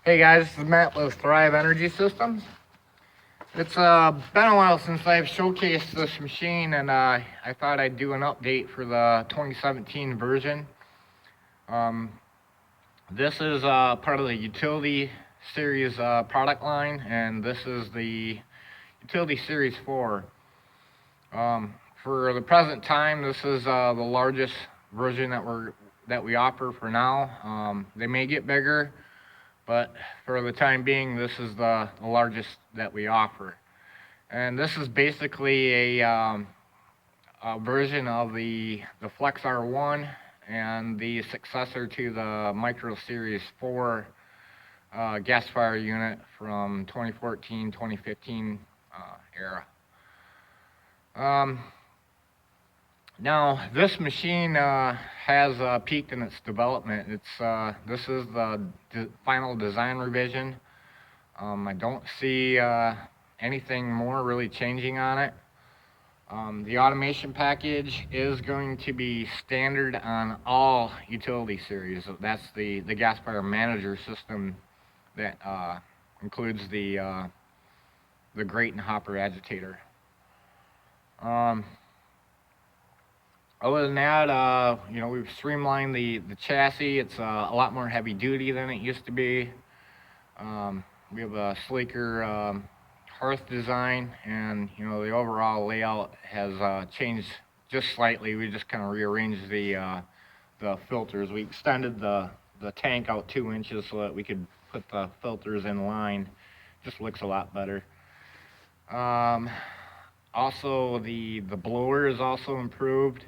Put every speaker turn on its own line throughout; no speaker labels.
Hey guys, this is Matt with Thrive Energy Systems. It's been a while since I've showcased this machine, and I thought I'd do an update for the 2017 version. Um, this is part of the Utility Series product line, and this is the Utility Series 4. For the present time, this is the largest version that we offer for now. They may get bigger, but for the time being, this is the largest that we offer. And this is basically a version of the Flex R1 and the successor to the Micro Series 4 gas fire unit from 2014-2015 era. Now, this machine has peaked in its development. This is the final design revision. I don't see anything more really changing on it. The automation package is going to be standard on all utility series. That's the gas fire manager system that includes the grate and hopper agitator. Other than that, we've streamlined the chassis. It's a lot more heavy duty than it used to be. We have a sleeker hearth design, and the overall layout has changed just slightly. We just kind of rearranged the filters. We extended the tank out 2 inches so that we could put the filters in line. Just looks a lot better. Also, the blower is also improved.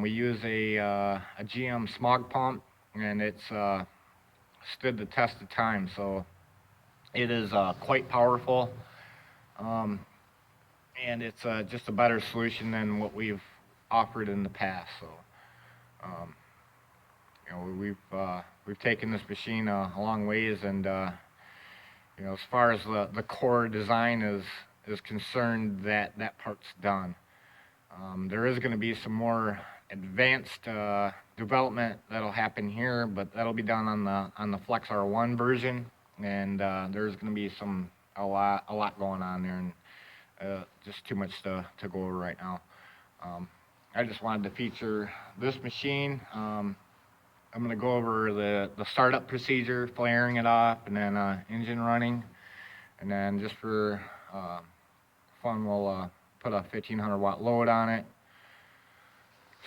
We use a GM smog pump, and it's stood the test of time. So it is quite powerful, and it's just a better solution than what we've offered in the past. So we've taken this machine a long ways, and as far as the core design is concerned, that part's done. There is going to be some more advanced development that'll happen here, but that'll be done on the Flex R1 version, and there's going to be a lot going on there, and just too much to go over right now. I just wanted to feature this machine. I'm going to go over the startup procedure, flaring it off, and then engine running, and then just for fun, we'll put a 1500 watt load on it.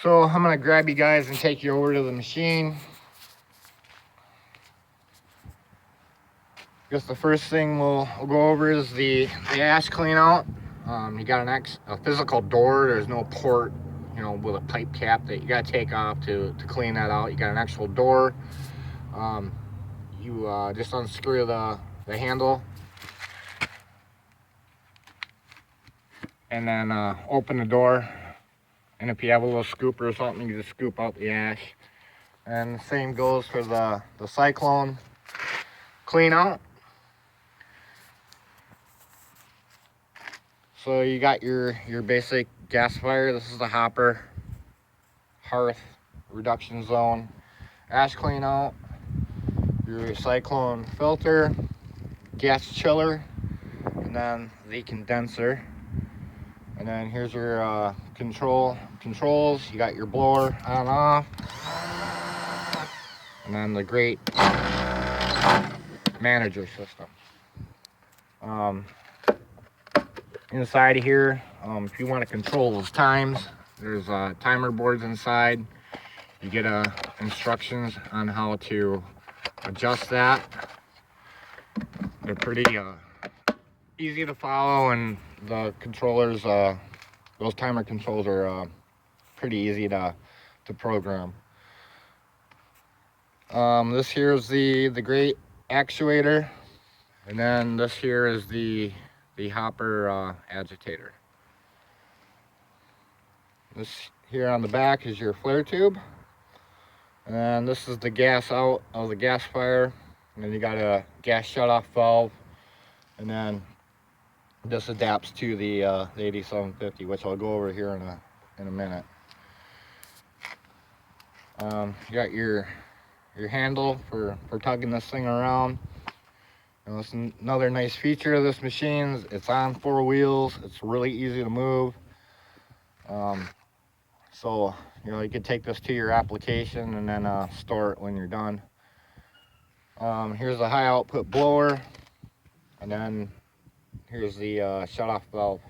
So I'm gonna grab you guys and take you over to the machine. Guess the first thing we'll go over is the ash clean out. You got a physical door. There's no port, with a pipe cap that you gotta take off to clean that out. You got an actual door. You just unscrew the handle, and then open the door, and if you have a little scooper or something, you just scoop out the ash. And the same goes for the cyclone clean out. So you got your basic gas fire. This is the hopper, hearth, reduction zone, ash clean out, your cyclone filter, gas chiller, and then the condenser. And then here's your controls. You got your blower on off, and then the grate manager system. Inside of here, if you want to control those times, there's timer boards inside. You get instructions on how to adjust that. They're pretty easy to follow, and the controllers, those timer controls are pretty easy to program. This here is the grate actuator, and then this here is the hopper agitator. This here on the back is your flare tube, and this is the gas out of the gas fire, and then you got a gas shutoff valve, and then this adapts to the 8750, which I'll go over here in a minute. You got your your handle for tugging this thing around. It's another nice feature of this machine. It's on 4 wheels. It's really easy to move. So you could take this to your application and then store it when you're done. Here's the high output blower, and then here's the shut-off valve.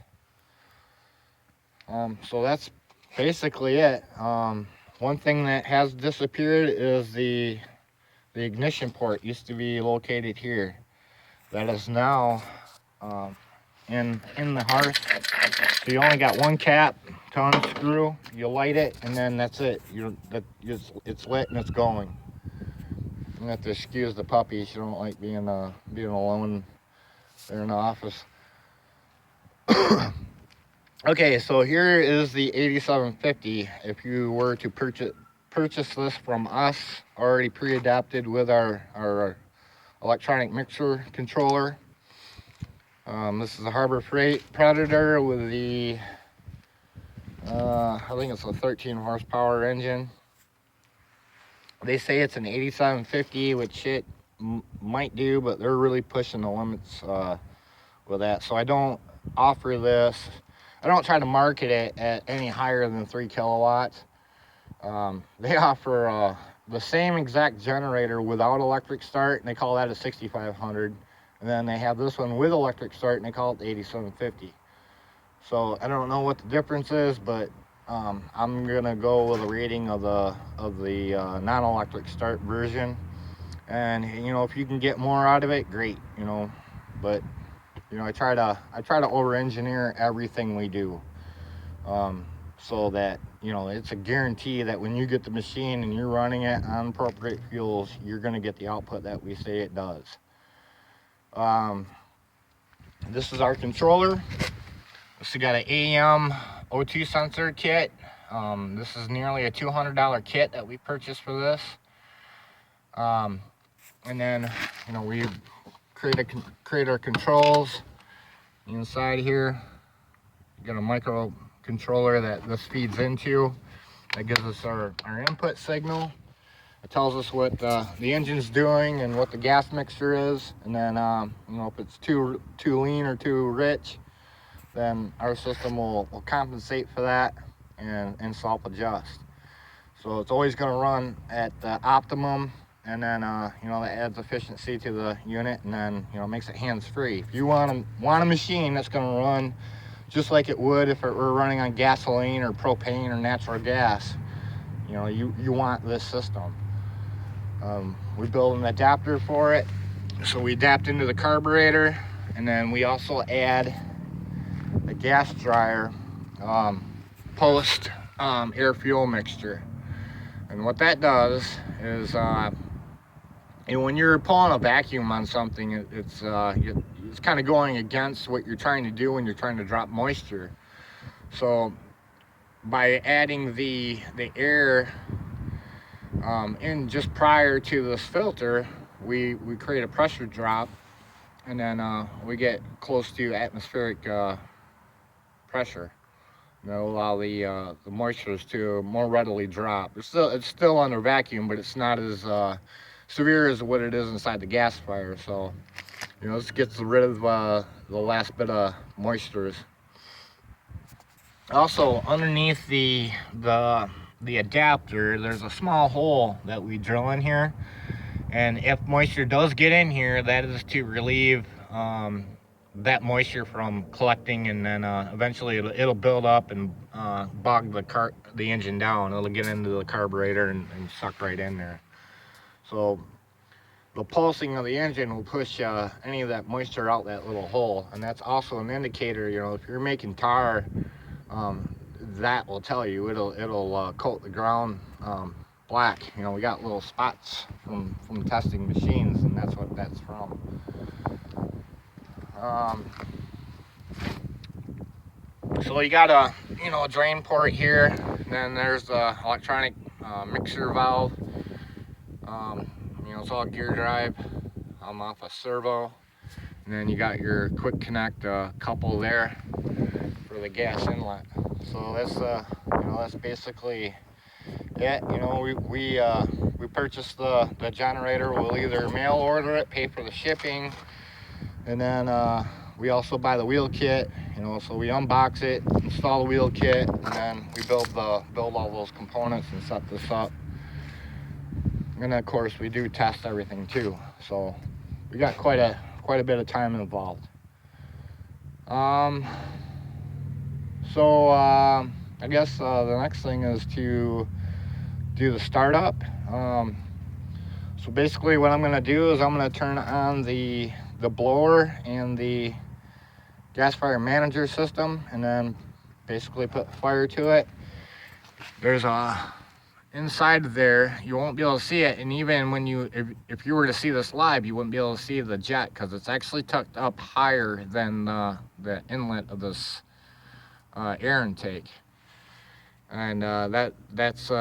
So that's basically it. One thing that has disappeared is the ignition port. Used to be located here. That is now in the hearth. So you only got one cap to unscrew. You light it, and then that's it. It's lit and it's going. You have to excuse the puppy. She don't like being alone there in the office. Okay, so here is the 8750. If you were to purchase this from us, already pre-adapted with our electronic mixer controller. This is a Harbor Freight Predator with the I think it's a 13 horsepower engine. They say it's an 8750, which it might do, but they're really pushing the limits with that. So I don't offer this. I don't try to market it at any higher than 3 kilowatts. They offer the same exact generator without electric start, and they call that a 6500. And then they have this one with electric start, and they call it the 8750. So I don't know what the difference is, but I'm gonna go with a rating of the non-electric start version. And if you can get more out of it, great. But I try to over-engineer everything we do, so that it's a guarantee that when you get the machine and you're running it on appropriate fuels, you're going to get the output that we say it does. This is our controller. This has got an AEM O2 sensor kit. This is nearly a $200 kit that we purchased for this. And then we create our controls. Inside here, you got a microcontroller that this feeds into. That gives us our input signal. It tells us what the engine's doing and what the gas mixture is. And then if it's too lean or too rich, then our system will compensate for that and self-adjust. So it's always going to run at the optimum, and then that adds efficiency to the unit, and then makes it hands-free. If you want a machine that's going to run just like it would if it were running on gasoline or propane or natural gas, you want this system. We build an adapter for it, so we adapt into the carburetor, and then we also add a gas dryer post air fuel mixture. And what that does is when you're pulling a vacuum on something, it's kind of going against what you're trying to do when you're trying to drop moisture. So by adding the air in just prior to this filter, we create a pressure drop, and then we get close to atmospheric pressure. That'll allow the moistures to more readily drop. It's still under vacuum, but it's not as severe as what it is inside the gasifier. So this gets rid of the last bit of moistures. Also, underneath the adapter, there's a small hole that we drill in here, and if moisture does get in here, that is to relieve that moisture from collecting, and then eventually it'll build up and bog the engine down. It'll get into the carburetor and suck right in there. So the pulsing of the engine will push any of that moisture out that little hole, and that's also an indicator. If you're making tar, that will tell you. It'll coat the ground black. We got little spots from testing machines, and that's what that's from. So you got a drain port here, and then there's the electronic mixer valve. It's all gear drive. I'm off a servo, and then you got your quick connect couple there for the gas inlet. So that's basically it. We we purchase the generator, we'll either mail order it, pay for the shipping, and then we also buy the wheel kit, you know, so we unbox it, install the wheel kit, and then we build all those components and set this up. And then of course we do test everything too, so we got quite a bit of time involved. I guess the next thing is to do the startup. So basically what I'm going to do is I'm going to turn on the blower and the gas fire manager system, and then basically put fire to it. There's inside there, you won't be able to see it, and even when if you were to see this live, you wouldn't be able to see the jet because it's actually tucked up higher than the inlet of this air intake. And that's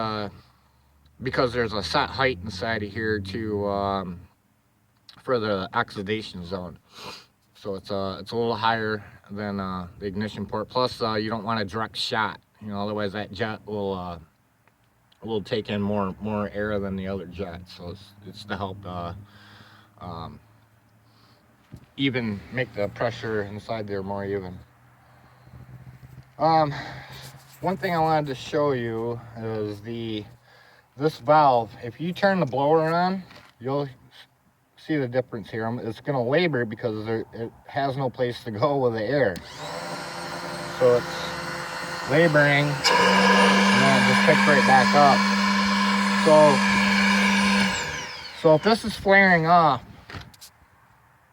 because there's a set height inside of here to for the oxidation zone. So it's a little higher than the ignition port. Plus, you don't want a direct shot, you know, otherwise that jet will take in more air than the other jet. So it's to help even make the pressure inside there more even. One thing I wanted to show you is this valve. If you turn the blower on, you'll see the difference here. It's going to labor because it has no place to go with the air. So it's laboring, and then it just picks right back up. So if this is flaring off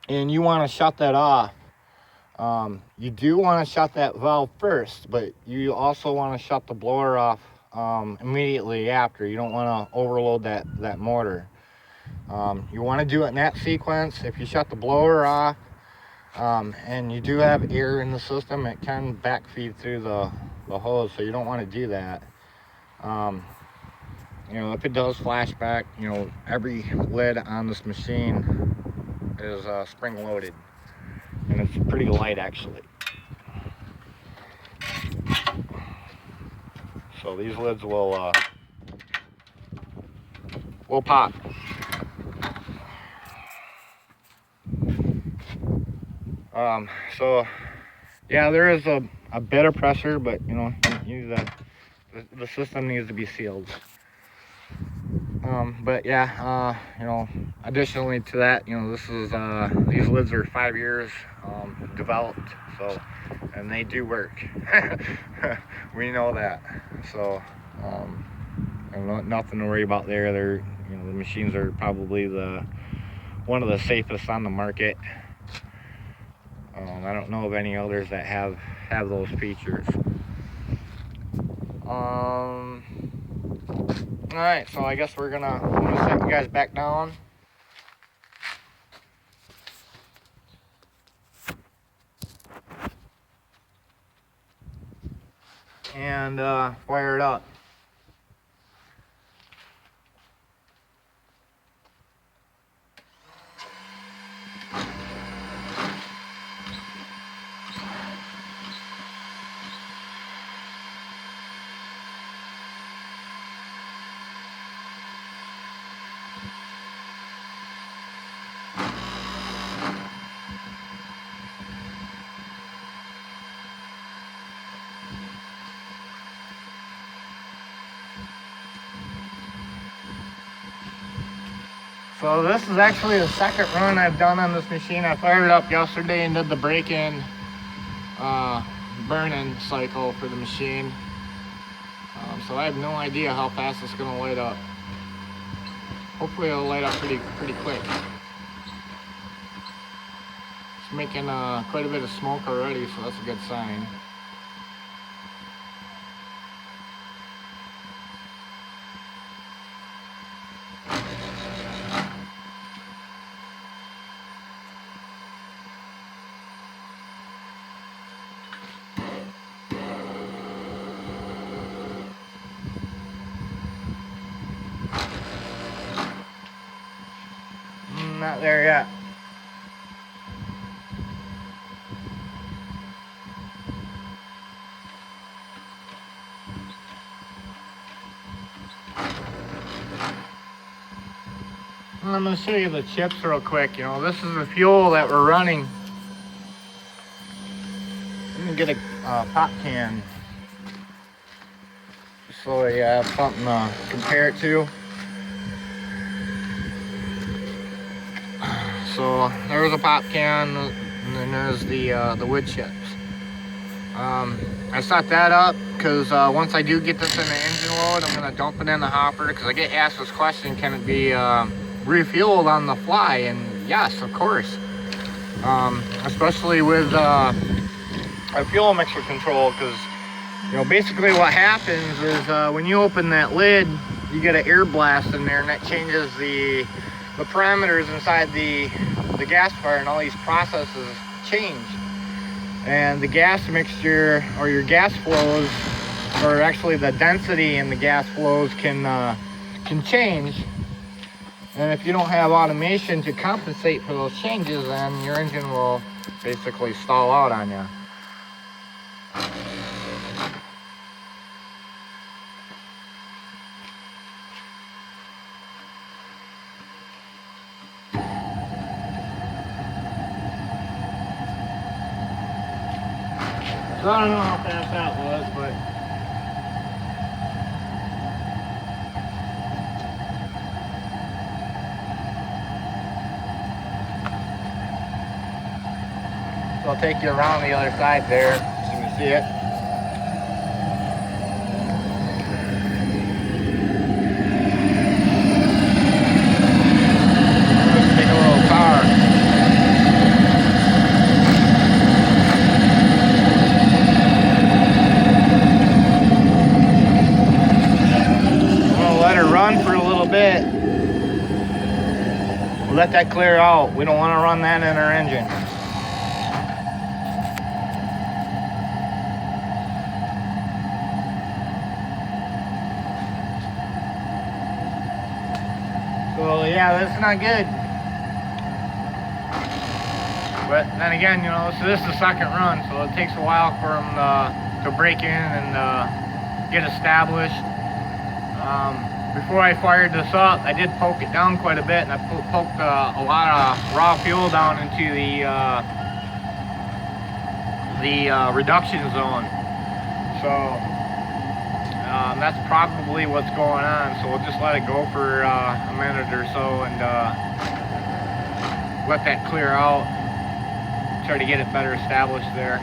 and you want to shut that off, you do want to shut that valve first, but you also want to shut the blower off immediately after. You don't want to overload that motor. You want to do it in that sequence. If you shut the blower off and you do have air in the system, it can backfeed through the hose, so you don't want to do that. You know, if it does flashback, you know, every lid on this machine is spring loaded, and it's pretty light actually. So these lids will pop. So yeah, there is a bit of pressure, but you know, the system needs to be sealed. But yeah, you know, additionally to that, you know, this is these lids are 5 years developed, so, and they do work. We know that. So nothing to worry about there. They're, you know, the machines are probably one of the safest on the market. I don't know of any others that have those features. Alright, so I guess I'm gonna set you guys back down. And fire it up. So this is actually the second run I've done on this machine. I fired it up yesterday and did the break-in burn-in cycle for the machine. So I have no idea how fast it's going to light up. Hopefully it'll light up pretty quick. It's making quite a bit of smoke already, so that's a good sign. Not there yet. I'm going to show you the chips real quick. You know, this is the fuel that we're running. I'm going to get a pop can so you have something to compare it to. So there's a pop can, and then there's the wood chips. I set that up because once I do get this in the engine load, I'm going to dump it in the hopper, because I get asked this question, can it be refueled on the fly? And yes, of course. Especially with a fuel mixer control, because you know, basically what happens is when you open that lid, you get an air blast in there, and that changes the parameters inside the gasifier, and all these processes change. And the gas mixture, or your gas flows, or actually the density in the gas flows can change. And if you don't have automation to compensate for those changes, then your engine will basically stall out on you. So I don't know how fast that was, but so I'll take you around the other side there so you can see it. Let's take a little tar. For a little bit. We'll let that clear out. We don't want to run that in our engine. So yeah, that's not good. But then again, you know, so this is the second run, so it takes a while for them to break in and get established. Before I fired this up, I did poke it down quite a bit, and I poked a lot of raw fuel down into the reduction zone. So that's probably what's going on. So we'll just let it go for a minute or so and let that clear out. Try to get it better established there.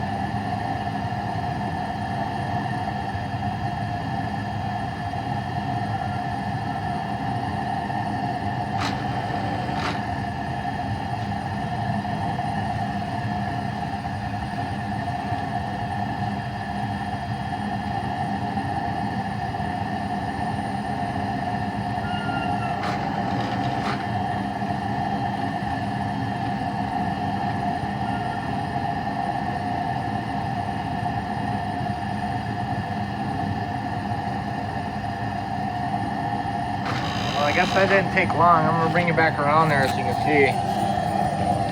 I guess that didn't take long. I'm gonna bring it back around there so you can see.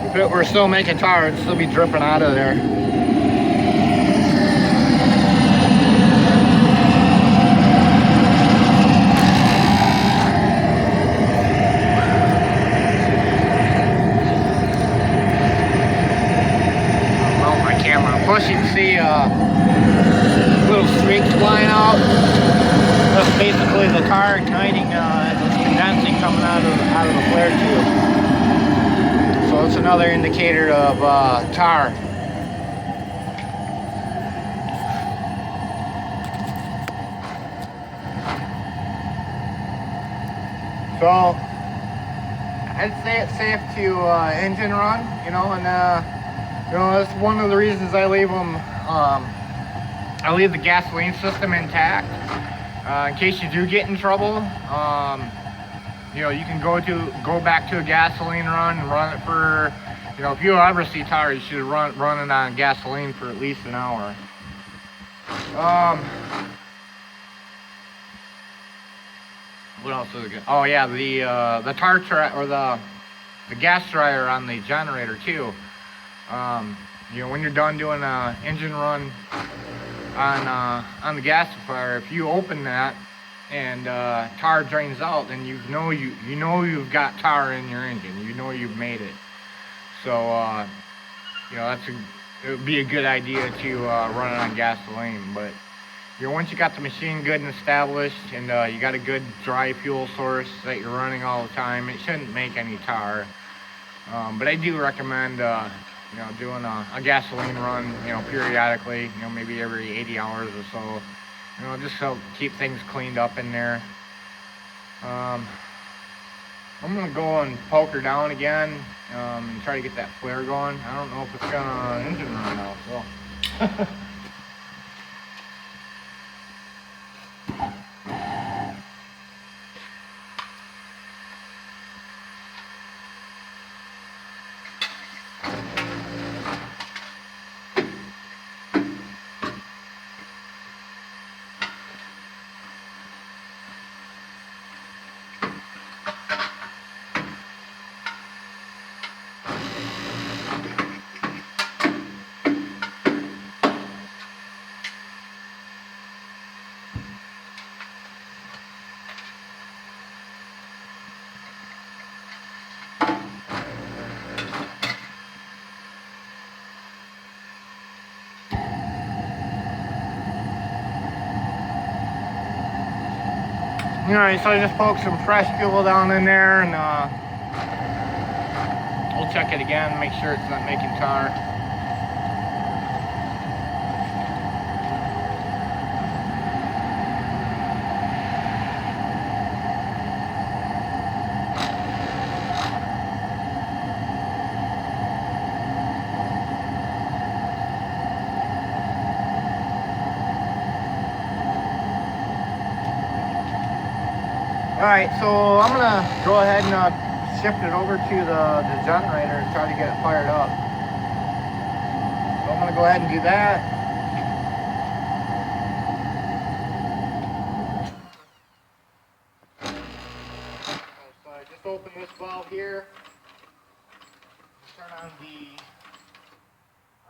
If it were still making tar, it'd still be dripping out of there. I'll mount my camera. Plus you can see little streaks flying out. That's basically the tar igniting condensing coming out of the flare tube. So it's another indicator of tar. So I'd say it's safe to engine run, you know, and you know, that's one of the reasons I leave them. I leave the gasoline system intact in case you do get in trouble. You know, you can go back to a gasoline run and run it for, you know, if you ever see tar, you should run it on gasoline for at least an hour. What else is good? Oh yeah, the tar or the gas dryer on the generator too. You know, when you're done doing an engine run on the gasifier, if you open that, and tar drains out, then you know you've got tar in your engine. You know you've made it. So it would be a good idea to run it on gasoline. But once you got the machine good and established, and you got a good dry fuel source that you're running all the time, it shouldn't make any tar. But I do recommend doing a gasoline run periodically, maybe every 80 hours or so, just to keep things cleaned up in there. I'm gonna go and poke her down again and try to get that flare going. I don't know if it's gonna engine run out, so. Alright, so I just poked some fresh fuel down in there, and we'll check it again, make sure it's not making tar. Alright, so I'm going to go ahead and shift it over to the generator and try to get it fired up. So I'm going to go ahead and do that. So I just open this valve here, turn on the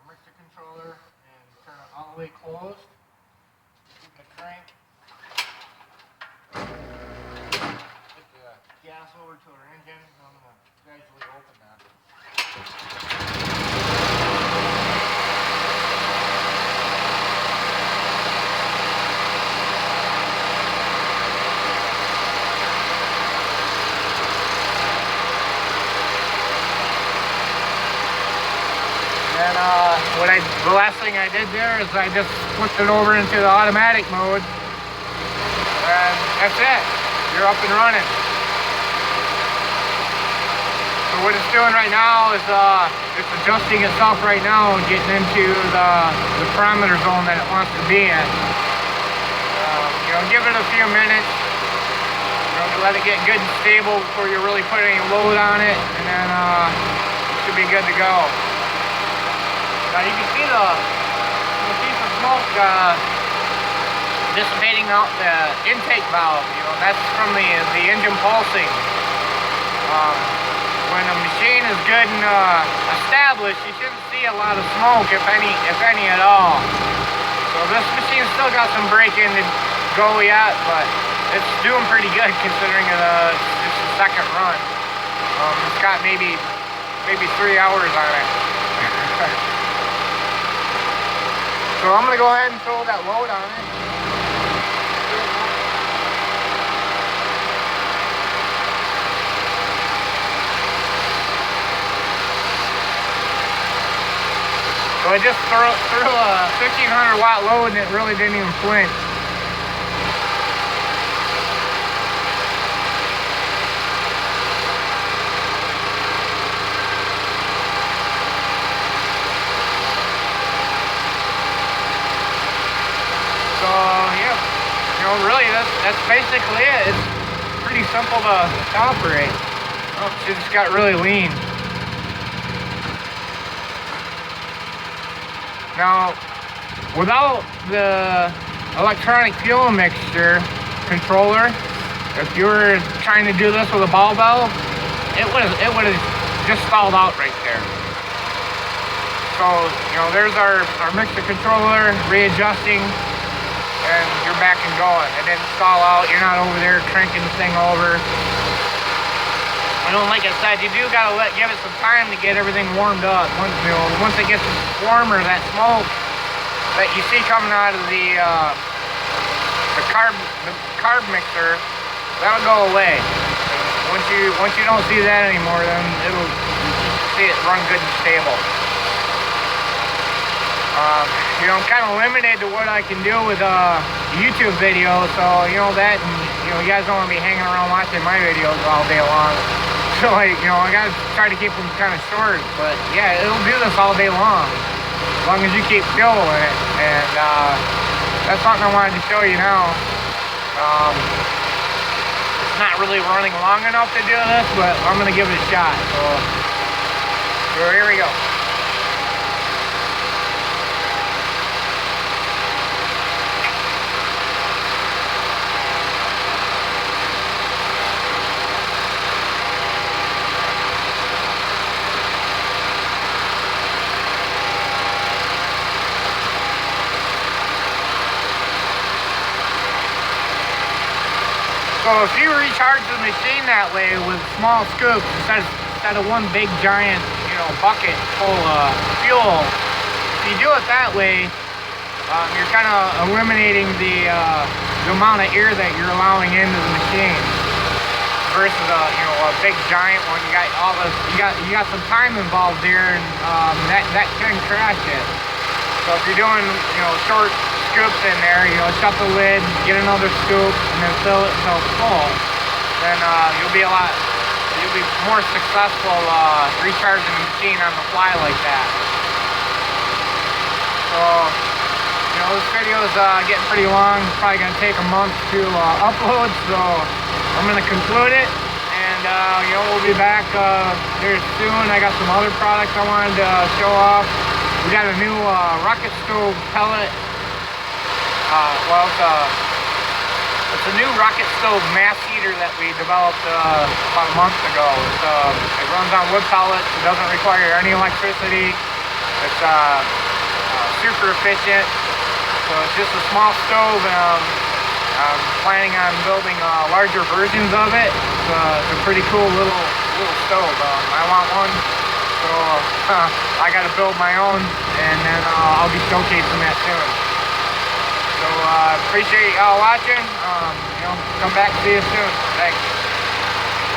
mixer controller and turn it all the way closed. Keep the crank. Gas over to our engine, and I'm going to gradually open that. And the last thing I did there is I just flipped it over into the automatic mode, and that's it. You're up and running. So what it's doing right now is it's adjusting itself right now and getting into the parameter zone that it wants to be in. Give it a few minutes. Let it get good and stable before you really put any load on it, and then it should be good to go. Now you can see some smoke dissipating out the intake valve. That's from the engine pulsing. When a machine is good and established, you shouldn't see a lot of smoke, if any at all. So this machine's still got some braking to go yet, but it's doing pretty good considering it's the second run. It's got maybe 3 hours on it. So I'm gonna go ahead and throw that load on it. So I just threw a 1500 watt load and it really didn't even flinch. So yeah, really that's basically it. It's pretty simple to operate. Oh, she just got really lean. Now, without the electronic fuel mixture controller, if you were trying to do this with a ball valve, it would have just stalled out right there. So, there's our mixer controller readjusting, and your you're back and going. It didn't stall out. You're not over there cranking the thing over. Like I said, you do gotta give it some time to get everything warmed up. Once it gets warmer, that smoke that you see coming out of the carb mixer, that'll go away. Once you don't see that anymore, then you'll see it run good and stable. I'm kind of limited to what I can do with YouTube videos, so that, and you guys don't want to be hanging around watching my videos all day long. So I gotta try to keep them kind of short, but yeah, it'll do this all day long, as long as you keep fueling it, and that's something I wanted to show you now. It's not really running long enough to do this, but I'm gonna give it a shot, so here we go. So if you recharge the machine that way with small scoops instead of one big giant, bucket full of fuel, if you do it that way, you're kind of eliminating the amount of air that you're allowing into the machine versus a big giant one. You got all this, you got some time involved there, and that can crash it. So if you're doing short scoops in there, shut the lid, get another scoop, and then fill it until it's full, then you'll be more successful recharging the machine on the fly like that. So this video is getting pretty long. It's probably gonna take a month to upload, so I'm gonna conclude it, and we'll be back here soon. I got some other products I wanted to show off. We got a new rocket stove pellet. It's a new rocket stove mass heater that we developed about a month ago. It runs on wood pellets. It doesn't require any electricity. It's super efficient. So it's just a small stove, and I'm planning on building larger versions of it. It's a pretty cool little stove. I want one. So I got to build my own, and then I'll be showcasing that soon. So appreciate y'all watching. Come back and see you soon. Thanks.